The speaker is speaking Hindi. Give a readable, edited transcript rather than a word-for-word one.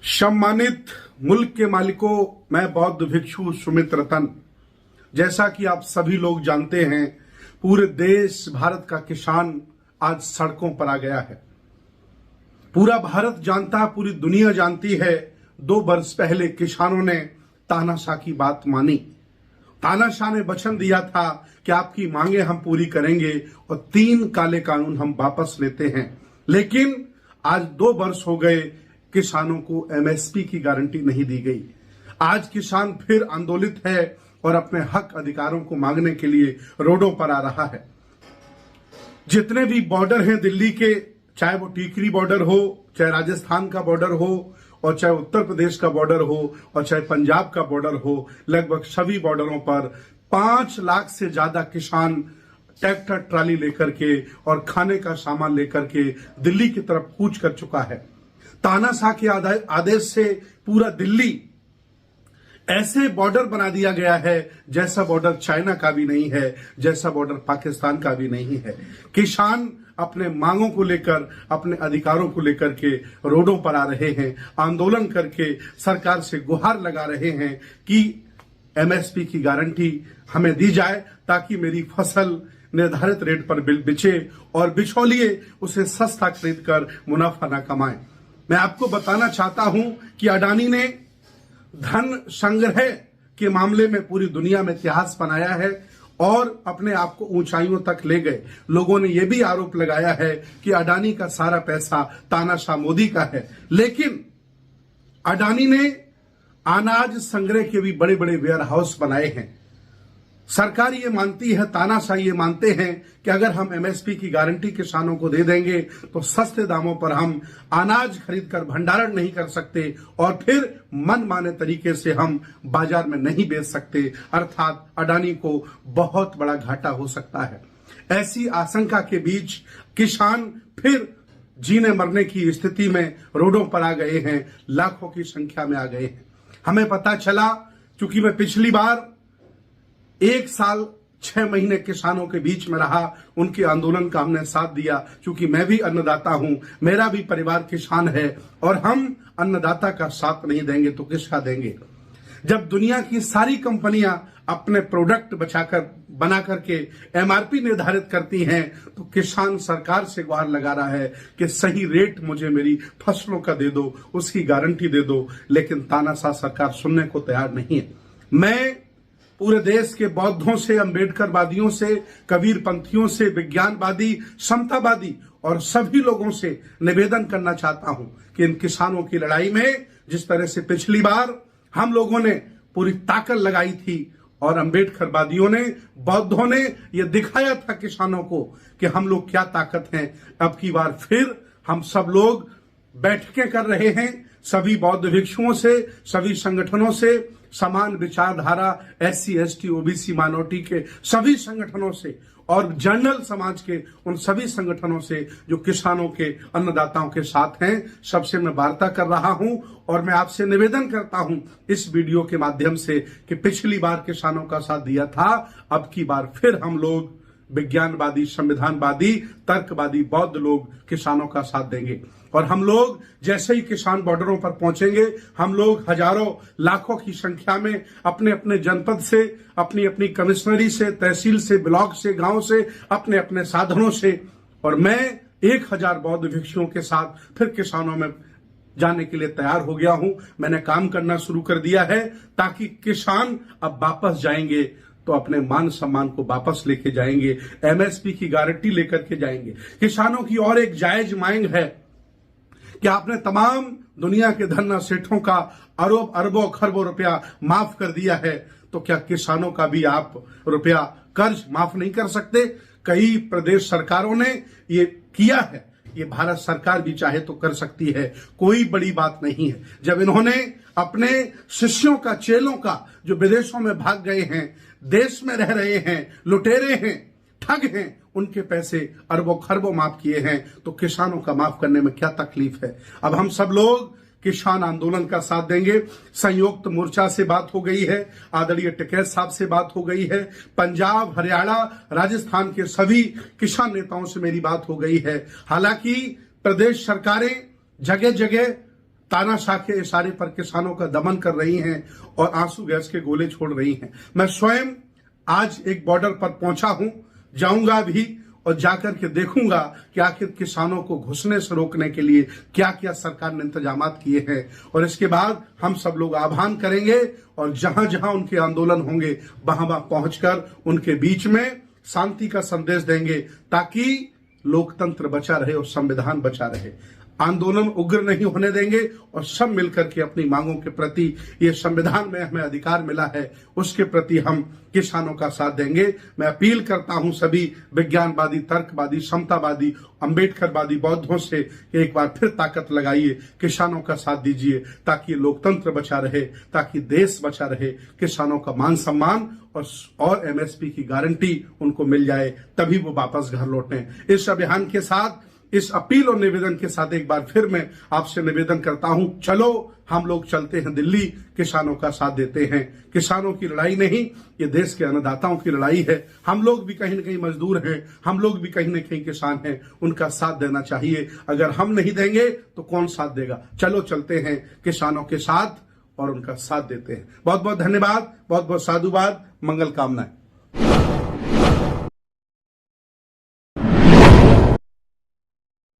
सम्मानित मुल्क के मालिकों, मैं बौद्ध भिक्षु सुमित रतन। जैसा कि आप सभी लोग जानते हैं, पूरे देश भारत का किसान आज सड़कों पर आ गया है। पूरा भारत जानता, पूरी दुनिया जानती है, 2 वर्ष पहले किसानों ने तानाशाह की बात मानी। तानाशाह ने वचन दिया था कि आपकी मांगे हम पूरी करेंगे और 3 काले कानून हम वापस लेते हैं। लेकिन आज 2 वर्ष हो गए, किसानों को एमएसपी की गारंटी नहीं दी गई। आज किसान फिर आंदोलित है और अपने हक अधिकारों को मांगने के लिए रोडों पर आ रहा है। जितने भी बॉर्डर हैं दिल्ली के, चाहे वो टीकरी बॉर्डर हो, चाहे राजस्थान का बॉर्डर हो, और चाहे उत्तर प्रदेश का बॉर्डर हो, और चाहे पंजाब का बॉर्डर हो, लगभग सभी बॉर्डरों पर 5 लाख से ज्यादा किसान ट्रैक्टर ट्राली लेकर के और खाने का सामान लेकर के दिल्ली की तरफ कूच कर चुका है। तानाशाह के आदेश से पूरा दिल्ली ऐसे बॉर्डर बना दिया गया है जैसा बॉर्डर चाइना का भी नहीं है, जैसा बॉर्डर पाकिस्तान का भी नहीं है। किसान अपने मांगों को लेकर, अपने अधिकारों को लेकर के रोडों पर आ रहे हैं, आंदोलन करके सरकार से गुहार लगा रहे हैं कि एमएसपी की गारंटी हमें दी जाए ताकि मेरी फसल निर्धारित रेट पर बिचे और बिचौलिए उसे सस्ता खरीद कर मुनाफा न कमाएं। मैं आपको बताना चाहता हूं कि अडानी ने धन संग्रह के मामले में पूरी दुनिया में इतिहास बनाया है और अपने आप को ऊंचाइयों तक ले गए। लोगों ने यह भी आरोप लगाया है कि अडानी का सारा पैसा तानाशाह मोदी का है। लेकिन अडानी ने अनाज संग्रह के भी बड़े बड़े वेयर हाउस बनाए हैं। सरकार ये मानती है, तानाशाह ये मानते हैं कि अगर हम एमएसपी की गारंटी किसानों को दे देंगे तो सस्ते दामों पर हम अनाज खरीदकर भंडारण नहीं कर सकते और फिर मनमाने तरीके से हम बाजार में नहीं बेच सकते, अर्थात अडानी को बहुत बड़ा घाटा हो सकता है। ऐसी आशंका के बीच किसान फिर जीने मरने की स्थिति में रोडों पर आ गए हैं, लाखों की संख्या में आ गए हैं। हमें पता चला, चूंकि मैं पिछली बार 1 साल 6 महीने किसानों के बीच में रहा, उनके आंदोलन का हमने साथ दिया। क्योंकि मैं भी अन्नदाता हूं, मेरा भी परिवार किसान है और हम अन्नदाता का साथ नहीं देंगे तो किसका देंगे। जब दुनिया की सारी कंपनियां अपने प्रोडक्ट बना करके एमआरपी निर्धारित करती हैं तो किसान सरकार से गुहार लगा रहा है कि सही रेट मुझे मेरी फसलों का दे दो, उसकी गारंटी दे दो। लेकिन तानाशाह सरकार सुनने को तैयार नहीं है। मैं पूरे देश के बौद्धों से, अम्बेडकरवादियों से, कबीरपंथियों से, विज्ञानवादी, समतावादी और सभी लोगों से निवेदन करना चाहता हूं कि इन किसानों की लड़ाई में जिस तरह से पिछली बार हम लोगों ने पूरी ताकत लगाई थी और अम्बेडकरवादियों ने, बौद्धों ने यह दिखाया था किसानों को कि हम लोग क्या ताकत हैं, अब की बार फिर हम सब लोग बैठकें कर रहे हैं सभी बौद्ध भिक्षुओं से, सभी संगठनों से, समान विचारधारा एससी, एसटी, ओबीसी, माइनॉरिटी के सभी संगठनों से और जनरल समाज के उन सभी संगठनों से जो किसानों के, अन्नदाताओं के साथ हैं, सबसे मैं वार्ता कर रहा हूं। और मैं आपसे निवेदन करता हूं इस वीडियो के माध्यम से कि पिछली बार किसानों का साथ दिया था, अब की बार फिर हम लोग विज्ञानवादी, संविधानवादी, तर्कवादी बौद्ध लोग किसानों का साथ देंगे। और हम लोग जैसे ही किसान बॉर्डरों पर पहुंचेंगे, हम लोग हजारों, लाखों की संख्या में अपने अपने जनपद से, अपनी अपनी कमिश्नरी से, तहसील से, ब्लॉक से, गांव से, अपने अपने साधनों से, और मैं 1000 बौद्ध भिक्षुओं के साथ फिर किसानों में जाने के लिए तैयार हो गया हूं। मैंने काम करना शुरू कर दिया है ताकि किसान अब वापस जाएंगे तो अपने मान सम्मान को वापस लेके जाएंगे, एमएसपी की गारंटी लेकर के जाएंगे। किसानों की और एक जायज मांग है कि आपने तमाम दुनिया के धन्ना सेठों का अरबों खरबों रुपया माफ कर दिया है, तो क्या किसानों का भी आप रुपया कर्ज माफ नहीं कर सकते? कई प्रदेश सरकारों ने ये किया है, ये भारत सरकार भी चाहे तो कर सकती है, कोई बड़ी बात नहीं है। जब इन्होंने अपने शिष्यों का, चेलों का, जो विदेशों में भाग गए हैं, देश में रह रहे हैं, लुटेरे हैं, ठग हैं, उनके पैसे अरबों खरबों माफ किए हैं, तो किसानों का माफ करने में क्या तकलीफ है। अब हम सब लोग किसान आंदोलन का साथ देंगे। संयुक्त मोर्चा से बात हो गई है, आदरणीय टिकैत साहब से बात हो गई है, पंजाब, हरियाणा, राजस्थान के सभी किसान नेताओं से मेरी बात हो गई है। हालांकि प्रदेश सरकारें जगह जगह तानाशाह के इशारे पर किसानों का दमन कर रही हैं और आंसू गैस के गोले छोड़ रही हैं। मैं स्वयं आज एक बॉर्डर पर पहुंचा हूं, जाऊंगा भी और जाकर के देखूंगा कि आखिर किसानों को घुसने से रोकने के लिए क्या क्या सरकार ने इंतजाम किए हैं। और इसके बाद हम सब लोग आह्वान करेंगे और जहां जहां उनके आंदोलन होंगे वहां वहां पहुंचकर उनके बीच में शांति का संदेश देंगे, ताकि लोकतंत्र बचा रहे और संविधान बचा रहे। आंदोलन उग्र नहीं होने देंगे और सब मिलकर के अपनी मांगों के प्रति, ये संविधान में हमें अधिकार मिला है, उसके प्रति हम किसानों का साथ देंगे। मैं अपील करता हूं सभी विज्ञानवादी, तर्कवादी, समतावादी, अंबेडकरवादी बौद्धों से कि एक बार फिर ताकत लगाइए, किसानों का साथ दीजिए, ताकि लोकतंत्र बचा रहे, ताकि देश बचा रहे, किसानों का मान सम्मान और एमएसपी की गारंटी उनको मिल जाए, तभी वो वापस घर लौटें। इस अभियान के साथ, इस अपील और निवेदन के साथ एक बार फिर मैं आपसे निवेदन करता हूं, चलो हम लोग चलते हैं दिल्ली, किसानों का साथ देते हैं। किसानों की लड़ाई नहीं, ये देश के अन्नदाताओं की लड़ाई है। हम लोग भी कहीं न कहीं मजदूर हैं, हम लोग भी कहीं न कहीं किसान हैं, उनका साथ देना चाहिए। अगर हम नहीं देंगे तो कौन साथ देगा? चलो चलते हैं किसानों के साथ और उनका साथ देते हैं। बहुत बहुत धन्यवाद, बहुत बहुत साधुवाद, मंगल कामनाएं।